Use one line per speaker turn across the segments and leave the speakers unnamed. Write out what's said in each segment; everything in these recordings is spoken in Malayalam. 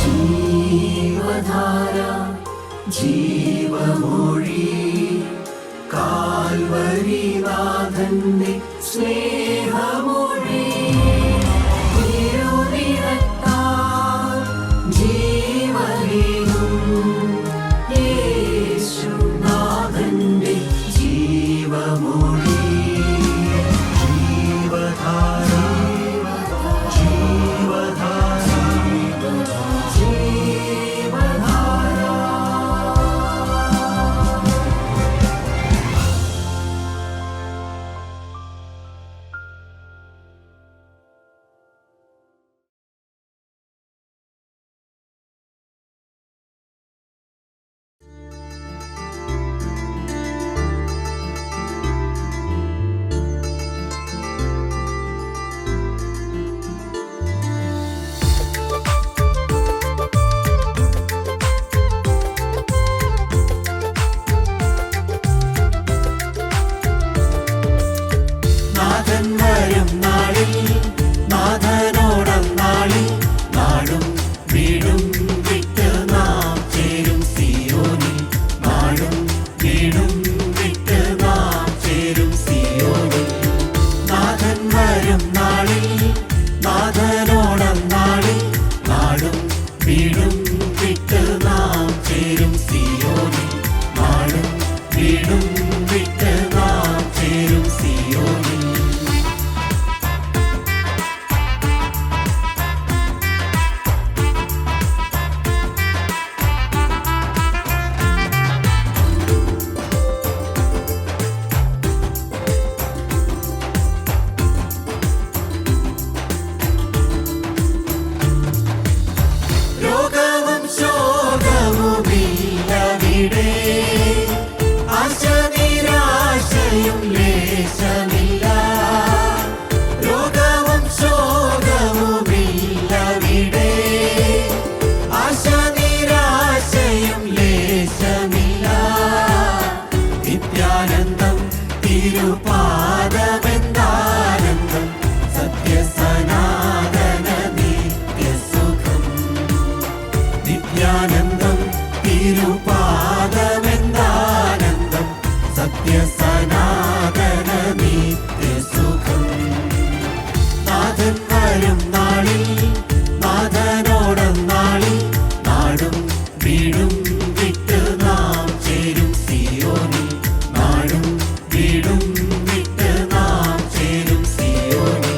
ജീവധാര ജീവമൊഴി കാൽവരിനാഥന്റെ സ്നേഹമൊഴി തിരുനിറത്താൽ ജീവനേകും യേശുനാഥന്റെ ജീവമൊഴി ജീവധാര ജീവധാര ജീവധാര. നാഥൻ വരും നാളിൽ നാഥനോടന്നാളിൽ നാടും വീടും വിട്ട് നാം ചേരും സിയോനിൽ നാടും വീടും വിട്ട് നാം ചേരും സിയോനിൽ. നാഥൻ വരും നാളിൽ നാഥനോടന്നാളിൽ നാടും വീടും വിട്ട് നാം ചേരും സിയോനിൽ നാടും വീടും വിട്ട് നാം ചേരും സിയോനിൽ. രോഗവും ശോകവുമില്ലവിടെ ആശ നിരാശയും ലേശമില്ല. രോഗവും ശോകവുമില്ലവിടെ ആശ നിരാശയും ലേശമില്ല. നിത്യാനന്ദം തിരുപാദമെന്താനന്ദം സത്യസനാതന നിത്യസുഖം. നിത്യാനന്ദം തിരുപാദമെന്താനന്ദം സത്യസനാതന നിത്യസുഖം. നാഥൻ വരും നാളിൽ നാഥനോടന്നാളിൽ നാടും വീടും വിട്ട് നാം ചേരും സിയോനിൽ നാടും വീടും വിട്ട് നാം ചേരും സിയോനിൽ.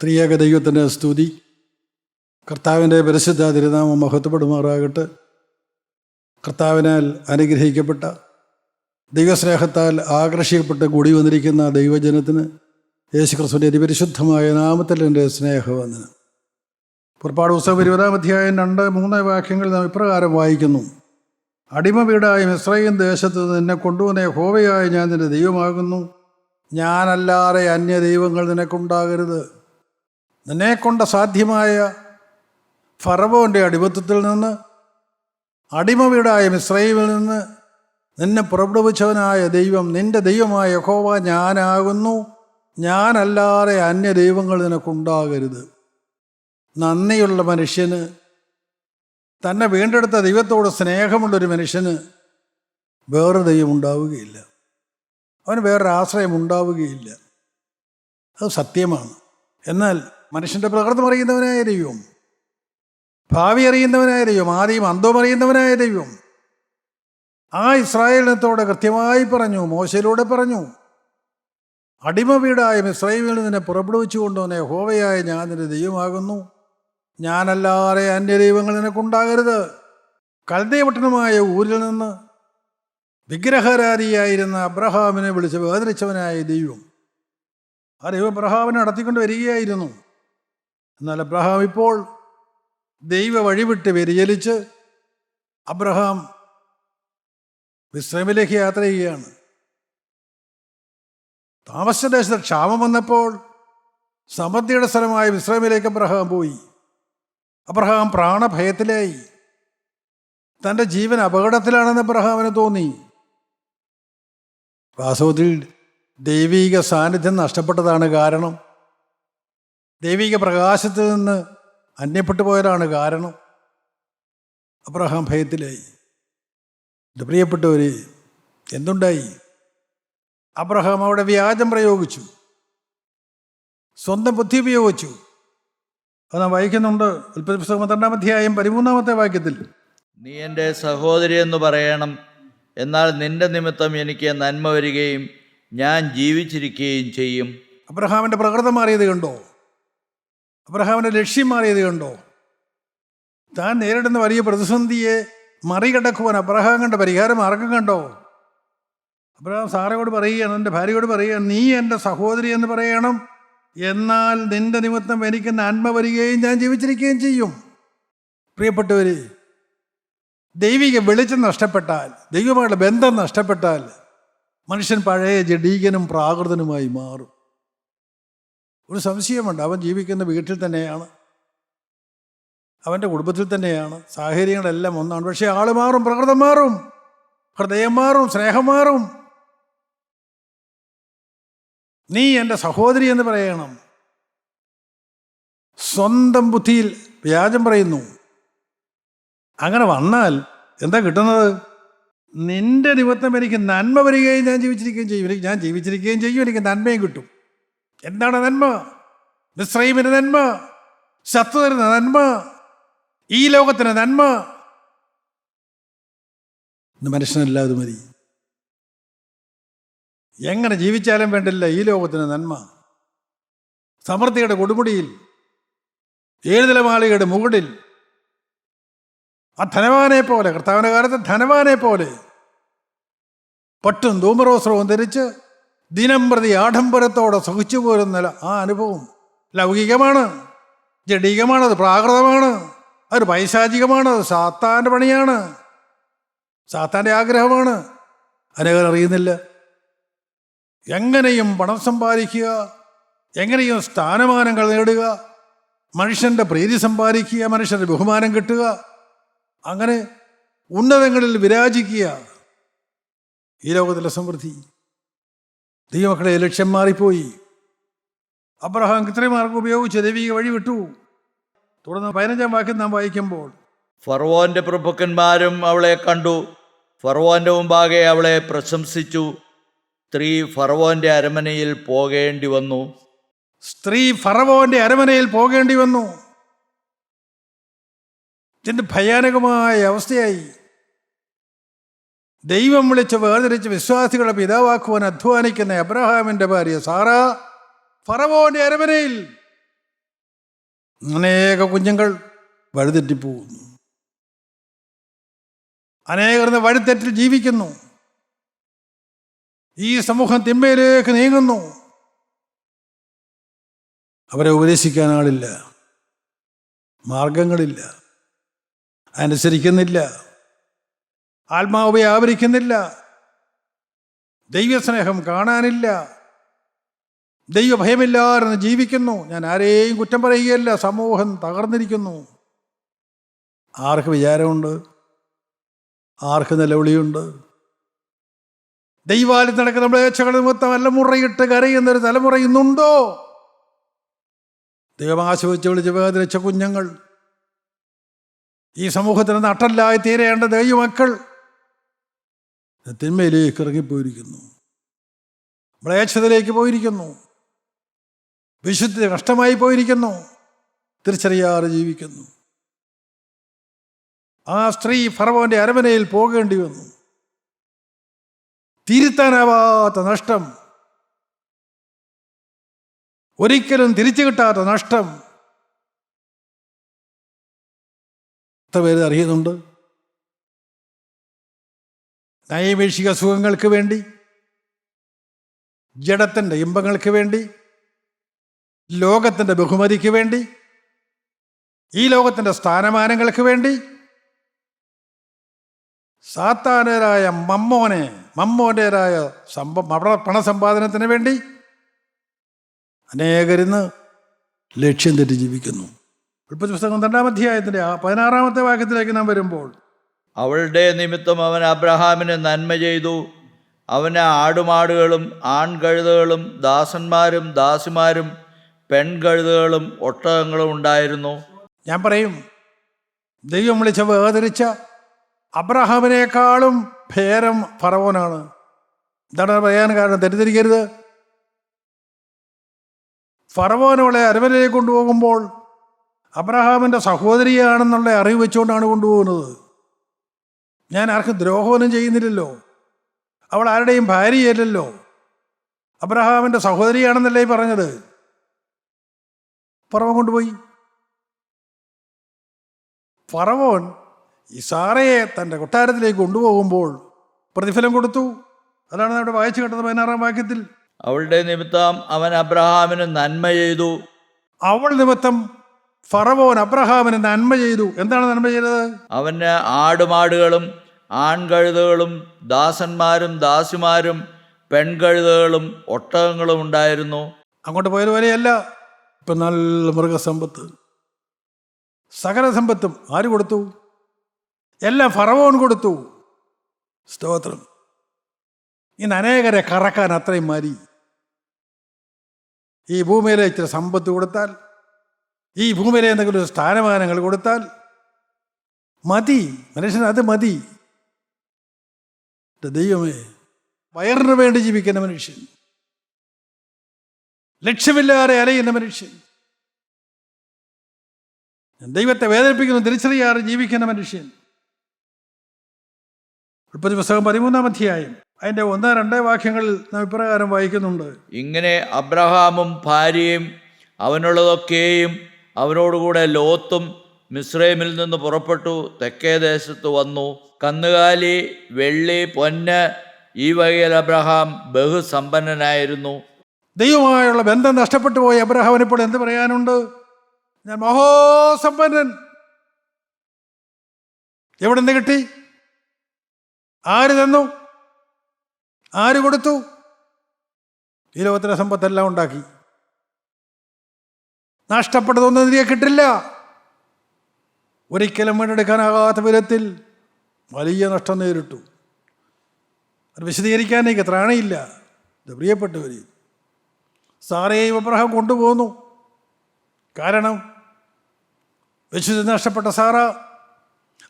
ത്രിയേക ദൈവത്തിൻ്റെ സ്തുതി. കർത്താവിൻ്റെ പരിശുദ്ധ തിരുനാമം മഹത്വപ്പെടുമാറാകട്ടെ. കർത്താവിനാൽ അനുഗ്രഹിക്കപ്പെട്ട ദൈവസ്നേഹത്താൽ ആകർഷിക്കപ്പെട്ട് കൂടി വന്നിരിക്കുന്ന ദൈവജനത്തിന് യേശുക്രിസ്തുവിൻ്റെ അതിപരിശുദ്ധമായ നാമത്തിൽ എൻ്റെ സ്നേഹവന്ദനം. പുറപ്പാട് പുസ്തകം 20-ാം അധ്യായം 2-3 വാക്യങ്ങൾ നാം ഇപ്രകാരം വായിക്കുന്നു: അടിമ വീടായ മിസ്രയീം ദേശത്ത് നിന്നെ കൊണ്ടുവന്ന യഹോവയായ ഞാൻ നിന്റെ ദൈവമാകുന്നു. ഞാനല്ലാതെ അന്യ ദൈവങ്ങൾ നിനക്കുണ്ടാകരുത്. നിന്നെക്കൊണ്ട് സാധ്യമായ ഫറവോൻ്റെ അടിമത്തത്തിൽ നിന്ന്, അടിമ വീടായ മിസ്രയീമിൽ നിന്ന് നിന്നെ പുറപ്പെടുവിച്ചവനായ ദൈവം, നിന്റെ ദൈവമായ യഹോവ ഞാനാകുന്നു. ഞാനല്ലാതെ അന്യ ദൈവങ്ങൾ നിനക്കുണ്ടാകരുത്. നന്ദിയുള്ള മനുഷ്യന്, തന്നെ വീണ്ടെടുത്ത ദൈവത്തോട് സ്നേഹമുള്ളൊരു മനുഷ്യന് വേറൊരു ദൈവം ഉണ്ടാവുകയില്ല. അവന് വേറൊരു ആശ്രയം ഉണ്ടാവുകയില്ല. അത് സത്യമാണ്. എന്നാൽ മനുഷ്യൻ്റെ പ്രകൃതം അറിയുന്നവനായ ദൈവം, ഭാവി അറിയുന്നവനായ ദൈവം, ആദ്യം അന്തവും അറിയുന്നവനായ ദൈവം ആ ഇസ്രായേലിനത്തോടെ കൃത്യമായി പറഞ്ഞു, മോശയിലൂടെ പറഞ്ഞു: അടിമ വീടായ മിസ്രയീമിൽ നിന്നെ പുറപ്പെടുവിച്ചു കൊണ്ടുവന്ന യഹോവയായ ഞാൻ നിന്റെ ദൈവമാകുന്നു. ഞാനല്ലാതെ അന്യ ദൈവങ്ങൾ നിനക്കുണ്ടാകരുത്. കൽദയപട്ടണമായ ഊരിൽ നിന്ന് വിഗ്രഹാരാധിയായിരുന്ന അബ്രഹാമിനെ വിളിച്ച് വേദനിച്ചവനായ ദൈവം, ആ ദൈവം അബ്രഹാമിനെ നടത്തിക്കൊണ്ട് വരികയായിരുന്നു. എന്നാൽ അബ്രഹാം ഇപ്പോൾ ദൈവ വഴിവിട്ട് വ്യതിചലിച്ച് അബ്രഹാം മിസ്രയീമിലേക്ക് യാത്ര ചെയ്യുകയാണ്. താമസദേശത്ത് ക്ഷാമം വന്നപ്പോൾ സമൃദ്ധിയുടെ സ്ഥലമായ മിസ്രയീമിലേക്ക് അബ്രഹാം പോയി. അബ്രഹാം പ്രാണഭയത്തിലായി. തൻ്റെ ജീവൻ അപകടത്തിലാണെന്ന് അബ്രഹാമിന് തോന്നി. വാസ്തവത്തിൽ ദൈവിക സാന്നിധ്യം നഷ്ടപ്പെട്ടതാണ് കാരണം. ദൈവിക പ്രകാശത്തിൽ നിന്ന് അന്യപ്പെട്ടു പോയതാണ് കാരണം. അബ്രഹാം ഭയത്തിലായി. എൻ്റെ പ്രിയപ്പെട്ടവർ, എന്തുണ്ടായി? അബ്രഹാം അവിടെ വ്യാജം പ്രയോഗിച്ചു, സ്വന്തം ബുദ്ധി ഉപയോഗിച്ചു. അത് നാം വായിക്കുന്നുണ്ട്. ഉൽപ്പത്തി പുസ്തകം 12-ാം അധ്യായം 13-ാമത്തെ വാക്യത്തിൽ:
നീ എൻ്റെ സഹോദരി എന്ന് പറയണം, എന്നാൽ നിന്റെ നിമിത്തം എനിക്ക് നന്മ വരികയും ഞാൻ ജീവിച്ചിരിക്കുകയും ചെയ്യും.
അബ്രഹാമിൻ്റെ പ്രകൃതം മാറിയത് കണ്ടോ? അബ്രഹാമിൻ്റെ ലക്ഷ്യം മാറിയത് കണ്ടോ? താൻ നേരിടുന്ന വലിയ പ്രതിസന്ധിയെ മറികടക്കുവാൻ അബ്രഹാം കണ്ട പരിഹാര മാർഗം കണ്ടോ? അബ്രഹാം സാറയോട് പറയുകയാണ്, എൻ്റെ ഭാര്യയോട് പറയുകയാണ്: നീ എൻ്റെ സഹോദരി എന്ന് പറയണം, എന്നാൽ നിന്റെ നിമിത്തം എനിക്ക് നന്മ വരികയും ഞാൻ ജീവിച്ചിരിക്കുകയും ചെയ്യും. പ്രിയപ്പെട്ടവർ, ദൈവിക വെളിച്ചം നഷ്ടപ്പെട്ടാൽ, ദൈവമായുള്ള ബന്ധം നഷ്ടപ്പെട്ടാൽ മനുഷ്യൻ പഴയ ജഡീകനും പ്രാകൃതനുമായി മാറും. ഒരു സംശയമുണ്ട്, അവൻ ജീവിക്കുന്ന വീട്ടിൽ തന്നെയാണ്, അവൻ്റെ കുടുംബത്തിൽ തന്നെയാണ്, സാഹചര്യങ്ങളെല്ലാം ഒന്നാണ്. പക്ഷേ ആൾ മാറും, പ്രകൃതം മാറും, ഹൃദയം മാറും, സ്നേഹം മാറും. നീ എൻ്റെ സഹോദരി എന്ന് പറയണം. സ്വന്തം ബുദ്ധിയിൽ വ്യാജം പറയുന്നു. അങ്ങനെ വന്നാൽ എന്താ കിട്ടുന്നത്? നിന്റെ നിമിത്തം എനിക്ക് നന്മ വരികയും ഞാൻ ജീവിച്ചിരിക്കുകയും ചെയ്യും. എനിക്ക് നന്മയും കിട്ടും. എന്താണ് നന്മ? മിസ്രയീമിന് നന്മ, ശത്രുതരുന്ന നന്മ, ഈ ലോകത്തിന് നന്മ. ഇന്ന് മനുഷ്യനല്ലാതെ മതി. എങ്ങനെ ജീവിച്ചാലും വേണ്ടില്ല ഈ ലോകത്തിന് നന്മ. സമൃദ്ധിയുടെ കൊടുമുടിയിൽ, 7 നിലമാളികയുടെ മുകളിൽ ആ ധനവാനെ പോലെ, കർത്താവിൻ്റെ കാലത്ത് ധനവാനെ പോലെ പട്ടും ധൂമ്രവസ്ത്രവും ധരിച്ച് ദിനം പ്രതി ആഡംബരത്തോടെ സുഖിച്ചു പോരുന്ന ആ അനുഭവം ലൗകികമാണ്, ജഡീകമാണ്, അത് പ്രാകൃതമാണ്, അത് പൈശാചികമാണ്, അത് സാത്താൻ്റെ പണിയാണ്, സാത്താൻ്റെ ആഗ്രഹമാണ്. അനേകർ അറിയുന്നില്ല. എങ്ങനെയും പണം സമ്പാദിക്കുക, എങ്ങനെയും സ്ഥാനമാനങ്ങൾ നേടുക, മനുഷ്യൻ്റെ പ്രീതി സമ്പാദിക്കുക, മനുഷ്യൻ്റെ ബഹുമാനം കിട്ടുക, അങ്ങനെ ഉന്നതങ്ങളിൽ വിരാജിക്കുക. ഈ ലോകത്തിലെ സമൃദ്ധി. ദൈവമക്കളെ, ലക്ഷ്യം മാറിപ്പോയി. അബ്രഹാം ഇത്രയും മാർഗം ഉപയോഗിച്ച് ദൈവിക വഴി വിട്ടു. തുടർന്ന് 15-ാം വാക്യം നാം വായിക്കുമ്പോൾ:
ഫറവോന്റെ പ്രഭുക്കന്മാരും അവളെ കണ്ടു, ഫറവോന്റെ മുമ്പാകെ അവളെ പ്രശംസിച്ചു. സ്ത്രീ ഫറവോന്റെ അരമനയിൽ പോകേണ്ടി വന്നു.
ഇതിൻ്റെ ഭയാനകമായ അവസ്ഥയായി. ദൈവം വിളിച്ച് വേർതിരിച്ച് വിശ്വാസികളെ പിതാവാക്കുവാൻ അധ്വാനിക്കുന്ന അബ്രഹാമിൻ്റെ ഭാര്യ സാറ ഫറവോന്റെ അരമനയിൽ അനേക കുഞ്ഞുങ്ങൾ വഴിതെറ്റിപ്പോകുന്നു. അനേകർ വഴിത്തെറ്റിൽ ജീവിക്കുന്നു. ഈ സമൂഹം തിന്മയിലേക്ക് നീങ്ങുന്നു. അവരെ ഉപദേശിക്കാൻ ആളില്ല, മാർഗങ്ങളില്ല, അനുസരിക്കുന്നില്ല, ആത്മാവ് വ്യാപരിക്കുന്നില്ല, ദൈവസ്നേഹം കാണാനില്ല, ദൈവഭയമില്ലാതെ ജീവിക്കുന്നു. ഞാൻ ആരെയും കുറ്റം പറയുകയല്ല. സമൂഹം തകർന്നിരിക്കുന്നു. ആർക്ക് വിചാരമുണ്ട്? ആർക്ക് നിലവിളിയുണ്ട്? ദൈവാലയത്തിൽ നടക്കുന്ന മ്ലേച്ഛകൾ നിമിത്തം അല്ലമുറയിട്ട് കരയുന്നൊരു തലമുറ ഇന്നുണ്ടോ? ദൈവം ആശ്വസിച്ച് വിളിച്ച് വേദനിച്ച കുഞ്ഞുങ്ങൾ, ഈ സമൂഹത്തിന് നട്ടല്ലായി തീരേണ്ട ദൈവമക്കൾ തിന്മയിലേക്ക് ഇറങ്ങിപ്പോയിരിക്കുന്നു, മ്ലേച്ഛതയിലേക്ക് പോയിരിക്കുന്നു, വിശുദ്ധി നഷ്ടമായി പോയിരിക്കുന്നു, തിരിച്ചറിയാതെ ജീവിക്കുന്നു. ആ സ്ത്രീ ഫറവോന്റെ അരമനയിൽ പോകേണ്ടി വന്നു. തിരുത്താനാവാത്ത നഷ്ടം, ഒരിക്കലും തിരിച്ചു കിട്ടാത്ത നഷ്ടം. എത്ര പേര് അറിയുന്നുണ്ട്? നൈമിഷിക സുഖങ്ങൾക്ക് വേണ്ടി, ജഡത്തിൻ്റെ ഇമ്പങ്ങൾക്ക് വേണ്ടി, ലോകത്തിൻ്റെ ബഹുമതിക്ക് വേണ്ടി, ഈ ലോകത്തിൻ്റെ സ്ഥാനമാനങ്ങൾക്ക് വേണ്ടി സാത്താനരായ മമ്മോൻ്റെതായ പണസമ്പാദനത്തിന് വേണ്ടി അനേകരിന്ന് ലക്ഷ്യം തെറ്റി ജീവിക്കുന്നു. ഉൽപ്പത്തി പുസ്തകം 2-ാം അധ്യായത്തിൻ്റെ 16-ാമത്തെ വാക്യത്തിലേക്ക് നാം വരുമ്പോൾ,
അവളുടെ നിമിത്തം അവൻ അബ്രഹാമിന് നന്മ ചെയ്തു. അവന് ആടുമാടുകളും ആൺകഴുതകളും ദാസന്മാരും ദാസിമാരും പെൺകഴുതകളും ഒട്ടകങ്ങളും ഉണ്ടായിരുന്നു.
ഞാൻ പറയും, ദൈവം വിളിച്ച വേദനിച്ച അബ്രഹാമിനേക്കാളും ഭേരം ഫറവോനാണ്. എന്താണ് പറയാൻ കാരണം? തെറ്റിദ്ധരിക്കരുത്. ഫറവോനോളെ അരമനയിലേക്ക് കൊണ്ടുപോകുമ്പോൾ അബ്രഹാമിൻ്റെ സഹോദരിയാണെന്നുള്ള അറിവ് വെച്ചുകൊണ്ടാണ് കൊണ്ടുപോകുന്നത്. ഞാൻ ആർക്കും ദ്രോഹമൊന്നും ചെയ്യുന്നില്ലല്ലോ, അവൾ ആരുടെയും ഭാര്യയല്ലല്ലോ, അബ്രഹാമിൻ്റെ സഹോദരിയാണെന്നല്ലേ പറഞ്ഞത്. ഫറവോൻ കൊണ്ടുപോയി. ഫറവോൻ ഈ സാറയെ തൻ്റെ കൊട്ടാരത്തിലേക്ക് കൊണ്ടുപോകുമ്പോൾ പ്രതിഫലം കൊടുത്തു. അതാണ് നമ്മുടെ വായിച്ചു കേട്ടത് 16-ാം വാക്യത്തിൽ.
അവളുടെ നിമിത്തം അവൻ അബ്രഹാമിന് നന്മ ചെയ്തു.
അവൾ നിമിത്തം ഫറവോൻ അബ്രഹാമിന് നന്മ ചെയ്തു. എന്താണ് നന്മ ചെയ്തത്?
അവന് ആടുമാടുകളും ആൺകഴുതകളും ദാസന്മാരും ദാസിമാരും പെൺകഴുതകളും ഒട്ടകങ്ങളും ഉണ്ടായിരുന്നു.
അങ്ങോട്ട് പോയതുപോലെയല്ല. ഇപ്പം നല്ല മൃഗസമ്പത്ത്, സകല സമ്പത്തും ആര് കൊടുത്തു? എല്ലാം ഫറവോൻ കൊടുത്തു. സ്തോത്രം. ഇന്ന് അനേകരെ കറക്കാൻ അത്രയും മതി. ഈ ഭൂമിയിലെ ഇച്ചിരി സമ്പത്ത് കൊടുത്താൽ, ഈ ഭൂമിയിലെ എന്തെങ്കിലും ഒരു സ്ഥാനമാനങ്ങൾ കൊടുത്താൽ മതി. മനുഷ്യന് അത് മതി. ദൈവമേ, വയറിന് വേണ്ടി ജീവിക്കുന്ന മനുഷ്യൻ, ലക്ഷ്യമില്ലാതെ അലയുന്ന മനുഷ്യൻ, ദൈവത്തെ വേദനിപ്പിക്കുന്നു തിരിച്ചറിയാതെ ജീവിക്കുന്ന മനുഷ്യൻ. ഉൽപ്പത്തി പുസ്തകം 13-ാം അധ്യായം അതിൻ്റെ 1-2 വാക്യങ്ങളിൽ നാം ഇപ്രകാരം വായിക്കുന്നുണ്ട്.
ഇങ്ങനെ അബ്രഹാമും ഭാര്യയും അവനുള്ളതൊക്കെയും അവനോടുകൂടെ ലോത്തും മിസ്രൈമിൽ നിന്ന് പുറപ്പെട്ടു തെക്കേ ദേശത്ത് വന്നു. കന്നുകാലി, വെള്ളി, പൊന്ന് ഈ വകയിൽ അബ്രഹാം ബഹുസമ്പന്നനായിരുന്നു.
ദൈവമായുള്ള ബന്ധം നഷ്ടപ്പെട്ടു പോയ അബ്രഹാമിന് ഇപ്പോൾ എന്ത് പറയാനുണ്ട്? ഞാൻ മഹാസമ്പന്നൻ. എവിടെ നിന്ന് കിട്ടി? ആര് തന്നു? ആര് കൊടുത്തു? ഈ ലോകത്തിലെ സമ്പത്തെല്ലാം ഉണ്ടാക്കി. നഷ്ടപ്പെട്ടതൊന്നും തിരികെ കിട്ടില്ല. ഒരിക്കലും വീണ്ടെടുക്കാനാകാത്ത വിധത്തിൽ വലിയ നഷ്ടം നേരിട്ടു. അത് വിശദീകരിക്കാൻ എനിക്ക് ത്രാണിയില്ല. ഇത് പ്രിയപ്പെട്ടവർ, സാറയെയും അബ്രഹാം കൊണ്ടുപോകുന്നു. കാരണം വിശുദ്ധി നഷ്ടപ്പെട്ട സാറ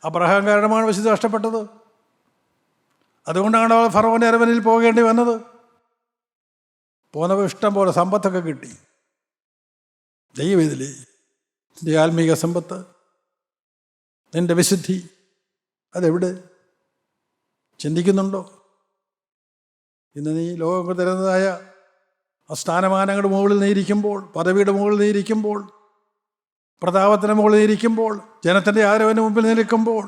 അബ്രഹാം കാരണമാണ് വിശുദ്ധി നഷ്ടപ്പെട്ടത്. അതുകൊണ്ടാണ് അവൾ ഫറവോൻ്റെ അരമനയിൽ പോകേണ്ടി വന്നത്. പോന്നപ്പോൾ ഇഷ്ടം പോലെ സമ്പത്തൊക്കെ കിട്ടി. ദൈവത്തിലെ നിന്റെ ആത്മീക സമ്പത്ത്, നിന്റെ വിശുദ്ധി അതെവിടെ? ചിന്തിക്കുന്നുണ്ടോ? ഇന്ന് നീ ലോകം തരുന്നതായ ആ സ്ഥാനമാനങ്ങളുടെ മുകളിൽ നീ ഇരിക്കുമ്പോൾ, പദവിയുടെ മുകളിൽ നീ ഇരിക്കുമ്പോൾ, പ്രതാപത്തിന് മുകളിൽ ഇരിക്കുമ്പോൾ, ജനത്തിൻ്റെ ആരവന് മുമ്പിൽ നിൽക്കുമ്പോൾ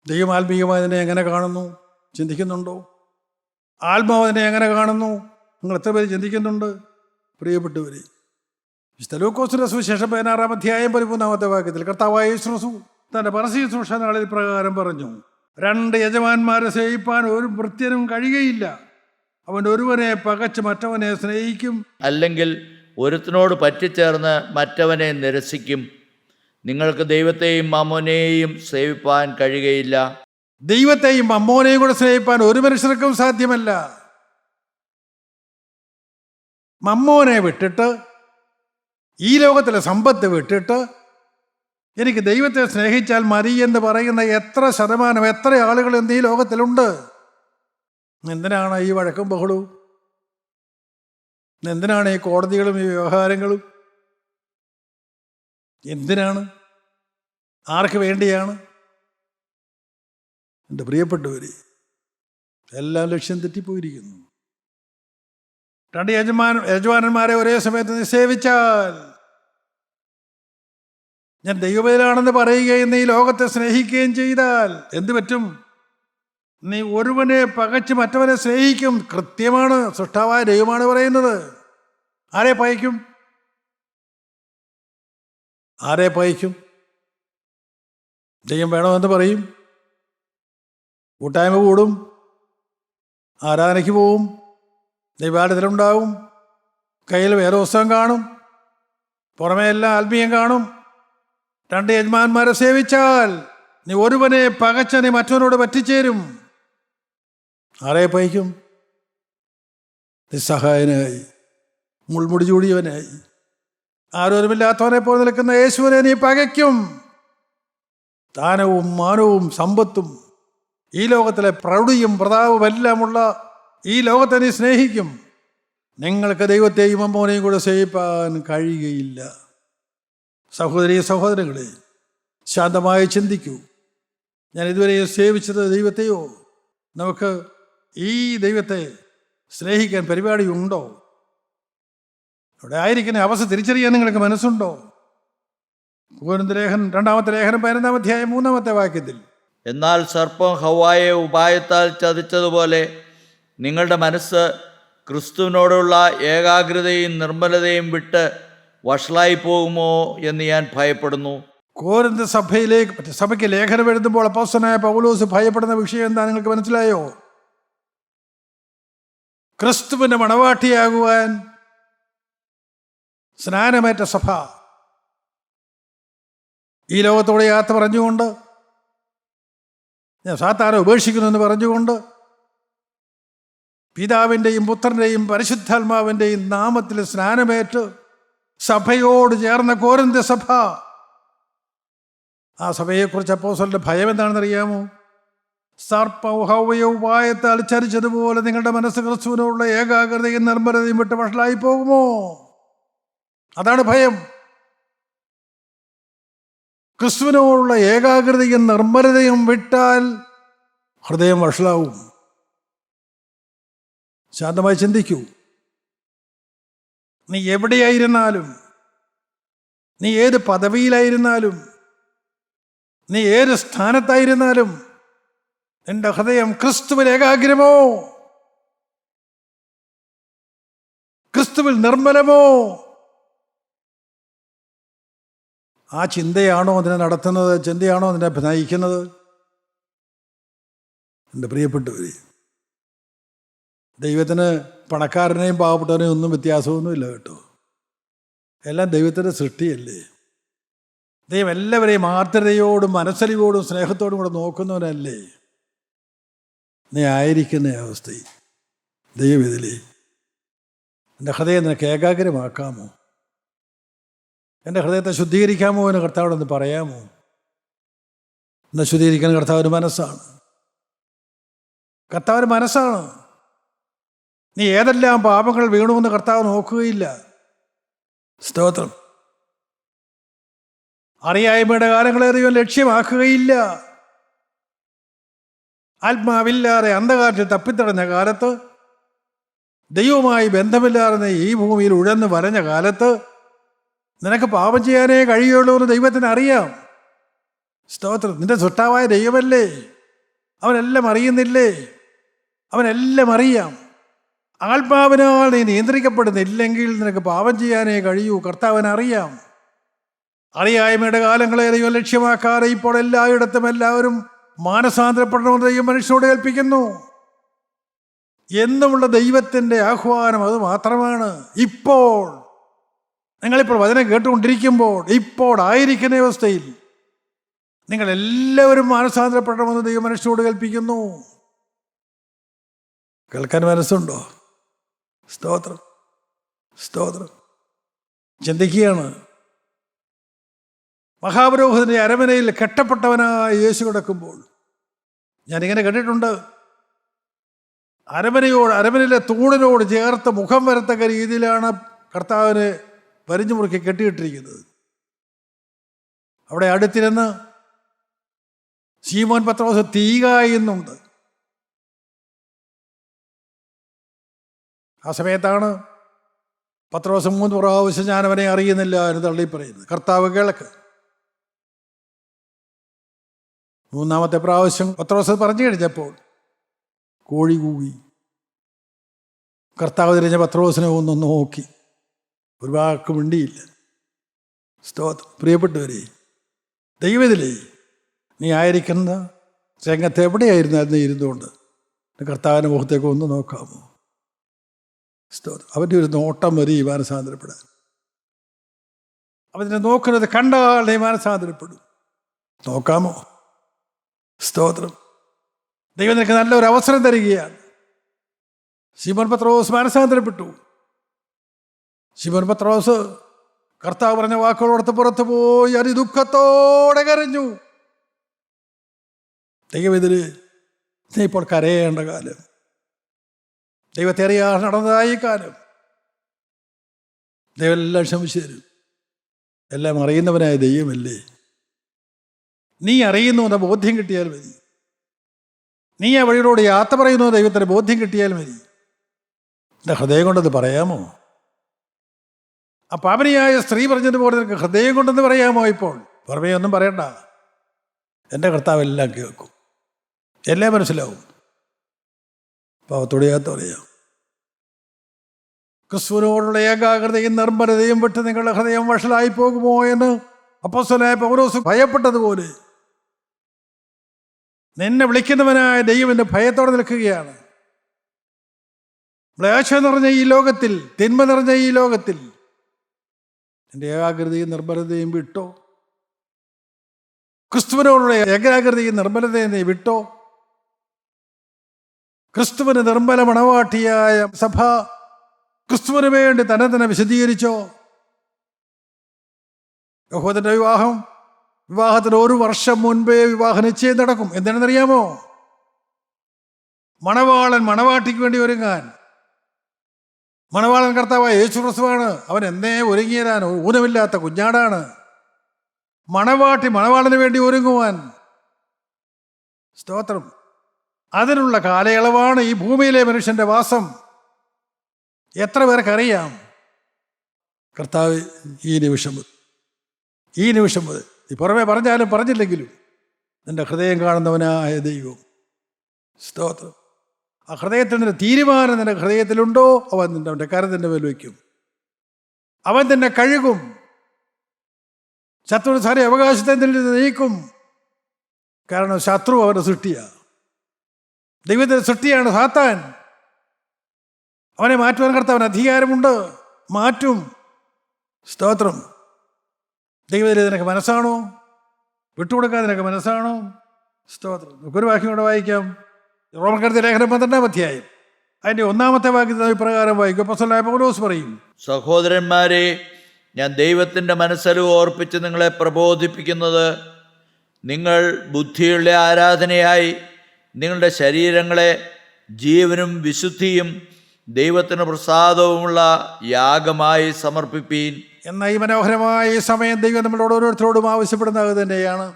ദൈവം ആത്മീയമായി അതിനെ എങ്ങനെ കാണുന്നു? ചിന്തിക്കുന്നുണ്ടോ? ആത്മാവ് അതിനെ എങ്ങനെ കാണുന്നു? നിങ്ങൾ എത്ര പേര് ചിന്തിക്കുന്നുണ്ട്? പ്രിയപ്പെട്ടവരെ, വിശുദ്ധ ലൂക്കോസിന്റെ സുവിശേഷം 16-ാം അധ്യായം 13-ാമത്തെ വാക്യത്തിൽ കർത്താവായ യേശു തൻ്റെ പരസ്യശുശ്രൂഷ നാളിൽ പ്രകാരം പറഞ്ഞു, 2 യജമാന്മാരെ സേവിപ്പാൻ ഒരു ഭൃത്യനും കഴിയുകയില്ല. അവൻ ഒരുവനെ പകച്ച് മറ്റവനെ സ്നേഹിക്കും,
അല്ലെങ്കിൽ ഒരുത്തനോട് പറ്റിച്ചേർന്ന് മറ്റവനെ നിരസിക്കും. നിങ്ങൾക്ക് ദൈവത്തെയും മമ്മോനെയും സേവിപ്പാൻ കഴിയുകയില്ല.
ദൈവത്തെയും മമ്മോനെയും കൂടെ സ്നേഹിപ്പാൻ ഒരു മനുഷ്യർക്കും സാധ്യമല്ല. മമ്മോനെ വിട്ടിട്ട്, ഈ ലോകത്തിലെ സമ്പത്ത് വിട്ടിട്ട് എനിക്ക് ദൈവത്തെ സ്നേഹിച്ചാൽ മതി എന്ന് പറയുന്ന എത്ര ശതമാനം, എത്ര ആളുകൾ ഇന്ന് ഈ ലോകത്തിലുണ്ട്? എന്തിനാണ് ഈ വഴക്കും ബഹളവും? എന്തിനാണ് ഈ കോടതികളും ഈ വ്യവഹാരങ്ങളും? എന്തിനാണ്? ആർക്ക് വേണ്ടിയാണ്? എൻ്റെ പ്രിയപ്പെട്ടവരെ, എല്ലാം ലക്ഷ്യം തെറ്റിപ്പോയിരിക്കുന്നു. 2 യജമാനന്മാരെ ഒരേ സമയത്ത് നീ സേവിച്ചാൽ, ഞാൻ ദൈവവേദനാണെന്ന് പറയുകയും നീ ലോകത്തെ സ്നേഹിക്കുകയും ചെയ്താൽ എന്ത് പറ്റും? നീ ഒരുവനെ പകച്ച് മറ്റവനെ സ്നേഹിക്കും. കൃത്യമാണ്, സൃഷ്ടാവായ ദൈവമാണ് പറയുന്നത്. ആരെ പകയ്ക്കും? ആരെ പകയ്ക്കും? ദൈവം വേണമെന്ന് പറയും, കൂട്ടായ്മ കൂടും, ആരാധനയ്ക്ക് പോവും, ദൈവാലയത്തിലുണ്ടാവും, കയ്യിൽ വേറെ പുസ്തകം കാണും, പുറമേ എല്ലാം ആത്മീയം കാണും. 2 യജമാന്മാരെ സേവിച്ചാൽ നീ ഒരുവനെ പകച്ച നീ മറ്റവനോട് പറ്റിച്ചേരും. ആരെ പകയ്ക്കും? നിസ്സഹായനായി, മുൾമുടി ചൂടിയവനായി, ആരോരുമില്ലാത്തവനെ പോലെ നിൽക്കുന്ന യേശുവിനെ നീ പകയ്ക്കും. സ്ഥാനവും മാനവും സമ്പത്തും ഈ ലോകത്തിലെ പ്രൗഢിയും പ്രതാപവും എല്ലാമുള്ള ഈ ലോകത്തെ നീ സ്നേഹിക്കും. നിങ്ങൾക്ക് ദൈവത്തെയും മമ്മോനെയും കൂടെ സേവിപ്പാൻ കഴിയുകയില്ല. സഹോദരീ സഹോദരങ്ങളെ, ശാന്തമായി ചിന്തിക്കൂ. ഞാൻ ഇതുവരെ സേവിച്ചത് ദൈവത്തെയോ? നമുക്ക് ഈ ദൈവത്തെ സ്നേഹിക്കാൻ പരിപാടിയുണ്ടോ? ഇവിടെ ആയിരിക്കുന്ന അവസ്ഥ തിരിച്ചറിയാൻ നിങ്ങൾക്ക് മനസ്സുണ്ടോ? ലേഖനം 2-ാമത്തെ ലേഖനം 15-ാം അധ്യായം 3-ാമത്തെ വാക്യത്തിൽ,
എന്നാൽ സർപ്പം ഹവ്വായെ ഉപായത്താൽ ചതിച്ചതുപോലെ നിങ്ങളുടെ മനസ്സ് ക്രിസ്തുവിനോടുള്ള ഏകാഗ്രതയും നിർമ്മലതയും വിട്ട് വഷളായി പോകുമോ എന്ന് ഞാൻ ഭയപ്പെടുന്നു.
കോരിന്ത് സഭയ്ക്ക് ലേഖനം എഴുതുമ്പോൾ അപ്പോസ്തലനായ പൗലോസ് ഭയപ്പെടുന്ന വിഷയം എന്താ നിങ്ങൾക്ക് മനസ്സിലായോ? ക്രിസ്തുവിന്റെ മണവാട്ടിയാകുവാൻ സ്നാനമേറ്റ സഭ ഈ ലോകത്തോടെ യാത്ര പറഞ്ഞുകൊണ്ട്, ഞാൻ സാത്താനെ ഉപേക്ഷിക്കുന്നു എന്ന് പറഞ്ഞുകൊണ്ട്, പിതാവിൻ്റെയും പുത്രൻ്റെയും പരിശുദ്ധാത്മാവിൻ്റെയും നാമത്തിൽ സ്നാനമേറ്റ് സഭയോട് ചേർന്ന കോരിന്ത് സഭ, ആ സഭയെക്കുറിച്ച് അപ്പോസ്തലന്റെ ഭയം എന്താണെന്നറിയാമോ? സർപ്പവും ഹവ്വയും ഉപായത്താൽ ചരിച്ചതുപോലെ നിങ്ങളുടെ മനസ്സ് ക്രിസ്തുവിനോടുള്ള ഏകാഗ്രതയും നിർമ്മലതയും വിട്ട് വഷളായി പോകുമോ? അതാണ് ഭയം. ക്രിസ്തുവിനോടുള്ള ഏകാഗ്രതയും നിർമ്മലതയും വിട്ടാൽ ഹൃദയം വഷളാവും. ശാന്തമായി ചിന്തിക്കൂ. നീ എവിടെയായിരുന്നാലും, നീ ഏത് പദവിയിലായിരുന്നാലും, നീ ഏത് സ്ഥാനത്തായിരുന്നാലും, നിന്റെ ഹൃദയം ക്രിസ്തുവിൽ ഏകാഗ്രമോ? ക്രിസ്തുവിൽ നിർമ്മലമോ? ആ ചിന്തയാണോ അതിനെ നടത്തുന്നത്? ചിന്തയാണോ അതിനെ നയിക്കുന്നത്? എൻ്റെ പ്രിയപ്പെട്ടവരെ, ദൈവത്തിന് പണക്കാരനെയും പാവപ്പെട്ടവനെയും ഒന്നും വ്യത്യാസമൊന്നുമില്ല കേട്ടോ. എല്ലാം ദൈവത്തിൻ്റെ സൃഷ്ടിയല്ലേ. ദൈവം എല്ലാവരെയും ആർദ്രതയോടും മനസ്സലിവോടും സ്നേഹത്തോടും കൂടെ നോക്കുന്നവനല്ലേ. നീ ആയിരിക്കുന്ന അവസ്ഥയിൽ ദൈവം ഇതിലേ എൻ്റെ ഹൃദയം നിനക്ക് ഏകാഗ്രമാക്കാമോ? എൻ്റെ ഹൃദയത്തെ ശുദ്ധീകരിക്കാമോ എന്ന് കർത്താവോടൊന്ന് പറയാമോ? എന്നെ ശുദ്ധീകരിക്കാൻ കർത്താവിന് മനസ്സാണ്. കർത്താവിന് മനസ്സാണ്. നീ ഏതെല്ലാം പാപങ്ങൾ വീണുവെന്ന് കർത്താവ് നോക്കുകയില്ല. സ്തോത്രം. അറിയായ്മയുടെ കാലങ്ങളേറിയോ ലക്ഷ്യമാക്കുകയില്ല. ആത്മാവില്ലാതെ അന്ധകാരത്തിൽ തപ്പിത്തടഞ്ഞ കാലത്ത്, ദൈവവുമായി ബന്ധമില്ലാതെ ഈ ഭൂമിയിൽ ഉഴന്ന് വരഞ്ഞ കാലത്ത്, നിനക്ക് പാപം ചെയ്യാനേ കഴിയുള്ളൂ എന്ന് ദൈവത്തിന് അറിയാം. സ്തോത്രം. നിന്റെ സൃഷ്ടാവായ ദൈവമല്ലേ, അവനെല്ലാം അറിയുന്നില്ലേ? അവനെല്ലാം അറിയാം. ആത്മാവിനാൽ നീ നിയന്ത്രിക്കപ്പെടുന്നില്ലെങ്കിൽ നിനക്ക് പാപം ചെയ്യാനേ കഴിയൂ. കർത്താവിനറിയാം. അറിയായ്മയുടെ കാലങ്ങളെ ദൈവം ലക്ഷ്യമാക്കാതെ ഇപ്പോൾ എല്ലായിടത്തും എല്ലാവരും മാനസാന്തരപ്പെടണമെന്ന് ദൈവം മനുഷ്യനോട് കൽപ്പിക്കുന്നു. എന്നുമുള്ള ദൈവത്തിൻ്റെ ആഹ്വാനം അത് മാത്രമാണ്. ഇപ്പോൾ നിങ്ങളിപ്പോൾ വചനം കേട്ടുകൊണ്ടിരിക്കുമ്പോൾ, ഇപ്പോൾ ആയിരിക്കുന്ന അവസ്ഥയിൽ നിങ്ങളെല്ലാവരും മാനസാന്തരപ്പെടണമെന്ന് ദൈവം മനുഷ്യനോട് കൽപ്പിക്കുന്നു. കേൾക്കാൻ മനസ്സുണ്ടോ? സ്തോത്രം, സ്തോത്രം. ചിന്തിക്കുകയാണ്. മഹാപുരോഹിതന്റെ അരമനയിൽ കെട്ടപ്പെട്ടവനായ യേശു കിടക്കുമ്പോൾ ഞാനിങ്ങനെ കേട്ടിട്ടുണ്ട്, അരമനയിലെ തൂണിനോട് ചേർത്ത് മുഖം വരത്തക്ക രീതിയിലാണ് കർത്താവിനെ വരിഞ്ഞു മുറുക്കി കെട്ടിയിട്ടിരിക്കുന്നത്. അവിടെ അടുത്തിരുന്ന് ശീമോൻ പത്രോസ് തീ കായുന്നുണ്ട്. ആ സമയത്താണ് പത്രോസ് 3 പ്രാവശ്യം ഞാൻ അവനെ അറിയുന്നില്ല എന്ന് തള്ളി പറയുന്നത്. കർത്താവ് കേൾക്ക്. 3-ാമത്തെ പ്രാവശ്യം പത്രോസ് പറഞ്ഞു കഴിഞ്ഞപ്പോൾ കോഴി കൂകി. കർത്താവ് തിരിഞ്ഞ പത്രോസിനെ ഒന്ന് നോക്കി, ഒരു വാക്ക് മിണ്ടിയില്ല. സ്തോത്രം. പ്രിയപ്പെട്ടവരെ, ദൈവത്തിലേ നീ ആയിരിക്കുന്ന രംഗത്ത് എവിടെയായിരുന്നു അതിന് ഇരുന്നുകൊണ്ട് കർത്താവിൻ്റെ മുഖത്തേക്ക് ഒന്ന് നോക്കാമോ? സ്തോത്രം. അവൻ്റെ ഒരു നോട്ടം മതി മാനസാന്തരപ്പെടാൻ. അവനെ നോക്കുന്നത് കണ്ടാൽ നീ മാനസാന്തരപ്പെടും. നോക്കാമോ? സ്തോത്രം. ദൈവം നിനക്ക് നല്ലൊരു അവസരം തരികയാണ്. ശിമോൻ പത്രോസ് മാനസാന്തരപ്പെട്ടു. ശിമോൻ പത്രോസ് കർത്താവ് പറഞ്ഞ വാക്കുകളോടത്ത് പുറത്തു പോയി അതിദുഃഖത്തോടെ കരഞ്ഞു. ദൈവമെതിരെ നീ ഇപ്പോൾ കരയേണ്ട കാലം. ദൈവത്തെ അറിയാതെ നടന്നതായി കാലം. ദൈവം എല്ലാം ക്ഷമിച്ചു തരും. എല്ലാം അറിയുന്നവനായ ദൈവമല്ലേ. നീ അറിയുന്നു എന്ന ബോധ്യം കിട്ടിയാൽ മതി. നീ ആ വഴിയോട് യാത്ര പറയുന്നു ദൈവത്തിന് ബോധ്യം കിട്ടിയാൽ മതി. എൻ്റെ ഹൃദയം കൊണ്ടത് പറയാമോ? ആ പാപനിയായ സ്ത്രീ പറഞ്ഞതുപോലെ നിനക്ക് ഹൃദയം കൊണ്ടെന്ന് പറയാമോ? ഇപ്പോൾ പുറമേ ഒന്നും പറയണ്ട. എൻ്റെ കർത്താവ് എല്ലാം കേൾക്കും, എല്ലാം മനസ്സിലാവും. പാവത്തോടെ യാത്ര പറയാം. ക്രിസ്തുവിനോടുള്ള ഏകാഗ്രതയും നിർമ്മലതയും വിട്ട് നിങ്ങളുടെ ഹൃദയം വഷളായി പോകുമോ എന്ന് അപ്പോസ്തലനായ പൗലോസ് ഭയപ്പെട്ടതുപോലെ നിന്നെ വിളിക്കുന്നവനായ ദൈവം ഭയത്തോടെ നിൽക്കുകയാണ്. മ്ലേച്ഛം നിറഞ്ഞ ഈ ലോകത്തിൽ, തിന്മ നിറഞ്ഞ ഈ ലോകത്തിൽ എൻ്റെ ഏകാഗ്രതയും നിർമ്മലതയും വിട്ടോ? ക്രിസ്തുവിനോടുള്ള ഏകാഗ്രതയും നിർമ്മലതയും നീ വിട്ടോ? ക്രിസ്തുവിന് നിർമ്മല മണവാട്ടിയായ സഭ ക്രിസ്തുവിന് വേണ്ടി തന്നെ വിശദീകരിച്ചോ? യഹൂദന്റെ വിവാഹത്തിന് 1 വർഷം മുൻപേ വിവാഹ നിശ്ചയം നടക്കും. എന്താണെന്നറിയാമോ? മണവാളൻ മണവാട്ടിക്ക് വേണ്ടി ഒരുങ്ങാൻ. മണവാളൻ കർത്താവായ യേശു ക്രിസ്തുവാണ്. അവൻ എന്നേ ഒരുങ്ങിയതാണ്, ഊനമില്ലാത്ത കുഞ്ഞാടാണ്. മണവാട്ടി മണവാളന് വേണ്ടി ഒരുങ്ങുവാൻ. സ്തോത്രം. അതിനുള്ള കാലയളവാണ് ഈ ഭൂമിയിലെ മനുഷ്യന്റെ വാസം. എത്ര പേർക്കറിയാം? കർത്താവ് ഈ നിമിഷം മുതൽ നീ പുറമെ പറഞ്ഞാലും പറഞ്ഞില്ലെങ്കിലും നിന്റെ ഹൃദയം കാണുന്നവനായ ദൈവം. സ്തോത്രം. ആ ഹൃദയത്തിൻ്റെ തീരുമാനം നിന്റെ ഹൃദയത്തിലുണ്ടോ? അവൻ അവൻ്റെ കരത്തിൻ്റെ മേൽ വയ്ക്കും. അവൻ തന്നെ കഴുകും. ശത്രു സാരെ അവകാശത്തെ നീക്കും. കാരണം ശത്രു അവൻ്റെ സൃഷ്ടിയാണ്. ദൈവത്തിൻ്റെ സൃഷ്ടിയാണ് സാത്താൻ. അവനെ മാറ്റുവാൻ കർത്താവിന് അധികാരമുണ്ട്. മാറ്റും. സ്തോത്രം. ദൈവത്തിൽ നിനക്ക് മനസ്സാണോ? വിട്ടുകൊടുക്കാൻ നിനക്ക് മനസ്സാണോ? സ്തോത്രം. നമുക്കൊരു വാക്യം കൂടെ വായിക്കാം. റോമർക്കെഴുതിയ ലേഖനം 12-ാം അധ്യായം അതിൻ്റെ 1-ാമത്തെ വാക്യത്തിൽ ഇപ്രകാരം വായിക്കും. അപ്പോസ്തലനായ പൗലോസ് പറയും,
സഹോദരന്മാരെ, ഞാൻ ദൈവത്തിൻ്റെ മനസ്സലിവ് ഓർപ്പിച്ച് നിങ്ങളെ പ്രബോധിപ്പിക്കുന്നത്, നിങ്ങൾ ബുദ്ധിയുള്ള ആരാധനയായി നിങ്ങളുടെ ശരീരങ്ങളെ ജീവനും വിശുദ്ധിയും ദൈവത്തിന് പ്രസാദവുമുള്ള യാഗമായി സമർപ്പിപ്പീൻ.
എന്ന ഈ മനോഹരമായ ഈ സമയം ദൈവം നമ്മളോട് ഓരോരുത്തരോടും ആവശ്യപ്പെടുന്നത് തന്നെയാണ്.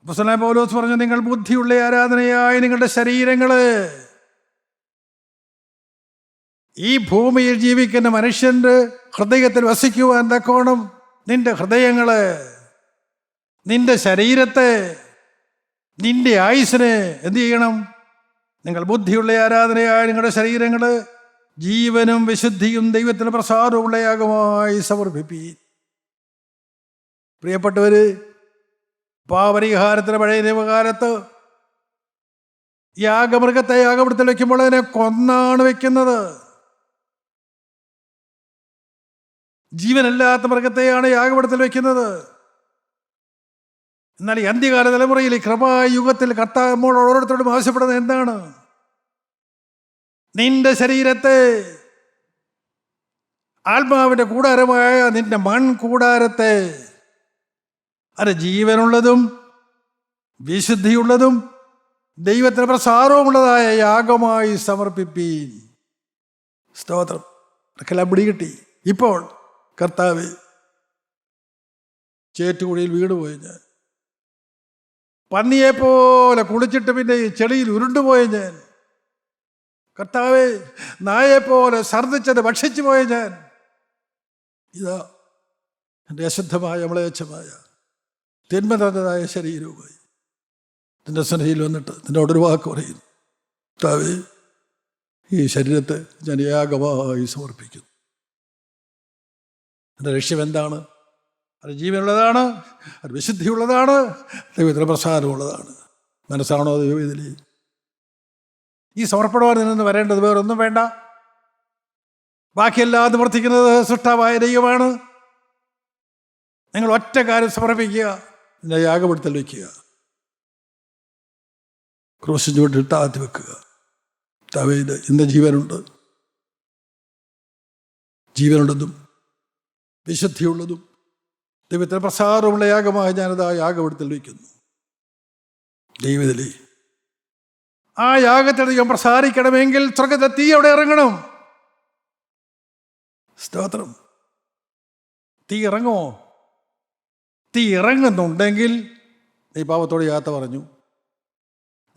അപ്പോസ്തലനായ പൗലോസ് പറഞ്ഞു, നിങ്ങൾ ബുദ്ധിയുള്ള ആരാധനയായി നിങ്ങളുടെ ശരീരങ്ങള്. ഈ ഭൂമിയിൽ ജീവിക്കുന്ന മനുഷ്യന്റെ ഹൃദയത്തിൽ വസിക്കുവാൻ തക്കോണം നിന്റെ ഹൃദയങ്ങളെ, നിന്റെ ശരീരത്തെ, നിന്റെ ആയുസ്സിനെ എന്ത് ചെയ്യണം? നിങ്ങൾ ബുദ്ധിയുള്ള ആരാധനയായ നിങ്ങളുടെ ശരീരങ്ങൾ ജീവനും വിശുദ്ധിയും ദൈവത്തിന് പ്രസാദമുള്ള യാഗമായി സമർപ്പിപ്പീൻ. പ്രിയപ്പെട്ടവര്, പാപരിഹാരത്തിന് പഴയ നിയമകാലത്ത് യാഗമൃഗത്തെ യാഗപീഠത്തിൽ വെക്കുമ്പോൾ അതിനെ കൊന്നാണ് വെക്കുന്നത്. ജീവനല്ലാത്ത മൃഗത്തെയാണ് യാഗപീഠത്തിൽ വെക്കുന്നത്. എന്നാൽ ഈ അന്ത്യകാല തലമുറയിൽ ഈ കൃപായുഗത്തിൽ കർത്താവ് നമ്മോട് ഓരോരുത്തരോടും ആവശ്യപ്പെടുന്നത് എന്താണ്? നിന്റെ ശരീരത്തെ, ആത്മാവിന്റെ കൂടാരമായ നിന്റെ മൺകൂടാരത്തെ, അത് ജീവനുള്ളതും വിശുദ്ധിയുള്ളതും ദൈവത്തിന് പ്രസാദവുമുള്ളതായ യാഗമായി സമർപ്പിപ്പീൻ. സ്തോത്രം. കിളബിടി കിട്ടി. ഇപ്പോൾ കർത്താവ്, ചേറ്റുകുഴിയിൽ വീടുപോയി ഞാൻ, പന്നിയെപ്പോലെ കുളിച്ചിട്ട് പിന്നെ ഈ ചെളിയിൽ ഉരുണ്ടുപോയ ഞാൻ, കർത്താവെ നായെപ്പോലെ ഛർദ്ദിച്ചത് ഭക്ഷിച്ചു പോയ ഞാൻ, ഇതാ എൻ്റെ അശുദ്ധമായ മ്ലേച്ഛമായ തിന്മ നിറഞ്ഞതായ ശരീരവുമായി നിന്റെ സന്നിധിയിൽ വന്നിട്ട് നിന്നോടൊരു വാക്ക് പറയുന്നു. കർത്താവേ, ഈ ശരീരത്തെ ഞാൻ യാഗമായി സമർപ്പിക്കുന്നു. എൻ്റെ ലക്ഷ്യം എന്താണ്? അത് ജീവനുള്ളതാണ്, അത് വിശുദ്ധിയുള്ളതാണ്, ദൈവത്തിന് പ്രസാദമുള്ളതാണ്. മനസ്സാണോ ദൈവം ഇതിൽ? ഈ സമർപ്പണമാണ് നിന്ന് വരേണ്ടത്, വേറൊന്നും വേണ്ട. ബാക്കിയെല്ലാം നിവർത്തിക്കുന്നത് സൃഷ്ടാവായ ദൈവമാണ്. നിങ്ങൾ ഒറ്റ കാര്യം സമർപ്പിക്കുക, നിന്റെ യാഗപീഠത്തിൽ വയ്ക്കുക, ക്രൂശിന് ചുവട്ടിൽ താഴ്ത്തി വെക്കുക. ഇത് ഇന്ന് ജീവനുണ്ട്, ജീവനുള്ളതും വിശുദ്ധിയുള്ളതും ദൈവത്തിന് പ്രസാദമുള്ള യാഗമായി ഞാനത് ആ യാഗപീഠത്തിൽ വയ്ക്കുന്നു. ദൈവത്തിലെ ആ യാഗത്തിൽ ദൈവം പ്രസാദിക്കണമെങ്കിൽ സ്വർഗ്ഗത്തിലെ തീ അവിടെ ഇറങ്ങണം. സ്തോത്രം. തീ ഇറങ്ങുമോ? തീ ഇറങ്ങുന്നുണ്ടെങ്കിൽ ഈ പാപത്തോട് യാത്ര പറഞ്ഞു.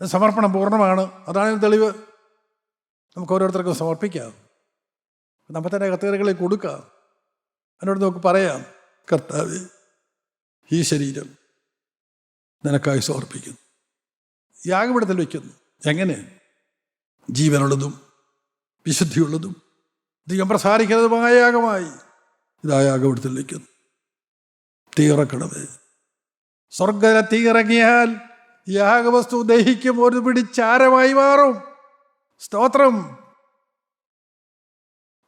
സമർപ്പണം പൂർണ്ണമാണ്. അതാണ് തെളിവ്. നമുക്ക് ഓരോരുത്തർക്കും സമർപ്പിക്കാം, നമ്മൾ തന്നെ കത്തുകറികളിൽ കൊടുക്കാം. അതിനോട് നമുക്ക് പറയാം, കർത്താവേ, ഈ ശരീരം നിനക്കായി സമർപ്പിക്കുന്നു, യാഗപീഠത്തിൽ വയ്ക്കുന്നു. എങ്ങനെ? ജീവനുള്ളതും വിശുദ്ധിയുള്ളതും ദൈവം പ്രസാദിക്കുന്നതുമായ യാഗമായി ഇതാ യാഗപീഠത്തിൽ വയ്ക്കുന്നു. തീയിറക്കണമേ. സ്വർഗ്ഗത്തിലെ തീയിറങ്ങിയാൽ യാഗവസ്തു ദഹിക്കും, ഒരു പിടി ചാരമായി മാറും. സ്തോത്രം.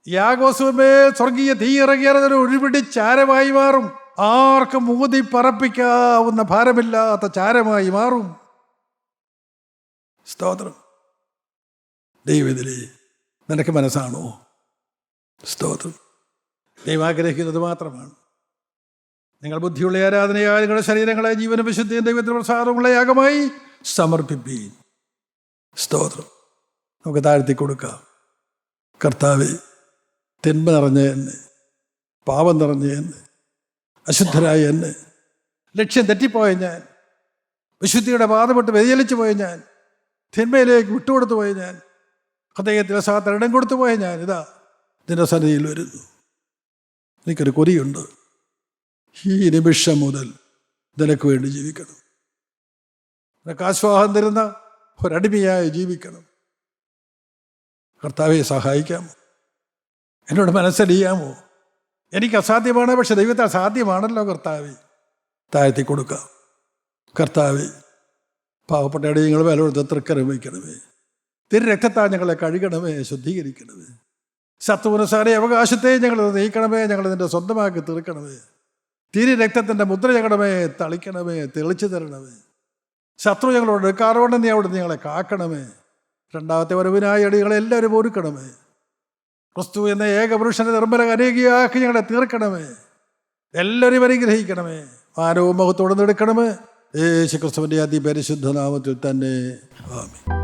യാഗവസ്തുവേ സ്വർഗീയ തീയിറങ്ങിയാൽ അതൊരു ഒരുപിടി ചാരമായി മാറും. ആർക്കും ഊതി പറപ്പിക്കാവുന്ന ഭാരമില്ലാത്ത ചാരമായി മാറും. സ്തോത്രം. ദൈവത്തിലെ നിനക്ക് മനസ്സാണോ? സ്തോത്രം. ദൈവം ആഗ്രഹിക്കുന്നത് മാത്രമാണ്. നിങ്ങൾ ബുദ്ധിയുള്ള ആരാധനയായ നിങ്ങളുടെ ശരീരങ്ങളെ ജീവനും വിശുദ്ധിയും ദൈവത്തിന് പ്രസാദമുള്ള യാഗമായി സമർപ്പിപ്പീൻ. സ്തോത്രം. നമുക്ക് താഴ്ത്തി കൊടുക്കാം. കർത്താവേ, തിന്മ നിറഞ്ഞ എന്നെ, പാപം നിറഞ്ഞ എന്നെ, അശുദ്ധരായ എന്നെ, ലക്ഷ്യം തെറ്റിപ്പോയ ഞാൻ, വിശുദ്ധിയുടെ പാതപ്പെട്ട് വ്യതിചലിച്ചു പോയ ഞാൻ, തിന്മയിലേക്ക് വിട്ടുകൊടുത്തു പോയ ഞാൻ, ഹൃദയത്തിലെ സാത്താൻ ഇടം കൊടുത്തു പോയ ഞാൻ, ഇതാ നിന്റെ സന്നിധിയിൽ വരുന്നു. എനിക്കൊരു കൊതിയുണ്ട്. ഈ നിമിഷം മുതൽ നിനക്ക് വേണ്ടി ജീവിക്കണം. നിനക്ക് ആശ്വാസം തരുന്ന ഒരടിമയായി ജീവിക്കണം. കർത്താവെ, സഹായിക്കാമോ? എന്നോട് മനസ്സലിയാമോ? എനിക്ക് അസാധ്യമാണ്, പക്ഷെ ദൈവത്തെ അസാധ്യമാണല്ലോ. കർത്താവെ, താഴ്ത്തി കൊടുക്കാം. കർത്താവെ, പാവപ്പെട്ട അടിയങ്ങൾ മേലോട് തൃക്കരം വയ്ക്കണമേ. തിരു രക്തത്താൽ ഞങ്ങളെ കഴുകണമേ, ശുദ്ധീകരിക്കണമേ. ശത്രുവിനുസാരെ അവകാശത്തെ ഞങ്ങൾ നീക്കണമേ, ഞങ്ങൾ നിന്റെ സ്വന്തമാക്കി തീർക്കണമേ. തിരു രക്തത്തിൻ്റെ മുദ്ര ഞങ്ങളമേ തളിക്കണമേ, തെളിച്ചു തരണമേ. ശത്രു ഞങ്ങളോട് എടുക്കാറുകൊണ്ട് നീ അവിടെ ഞങ്ങളെ കാക്കണമേ. രണ്ടാമത്തെ വരവിനായി അടികളെ എല്ലാവരും ഒരുക്കണമേ. ക്രിസ്തു എന്ന ഏകപുരുഷനെ നിർമ്മല അനേകിയാക്കി ഞങ്ങളെ തീർക്കണമേ. എല്ലാവരും അനുഗ്രഹിക്കണമേ. മാനവും മഹത്വത്തോടെ എടുക്കണമേ. യേശു ക്രിസ്തുവിൻ്റെ അതിപരിശുദ്ധ നാമത്തിൽ തന്നെ. ആമേൻ.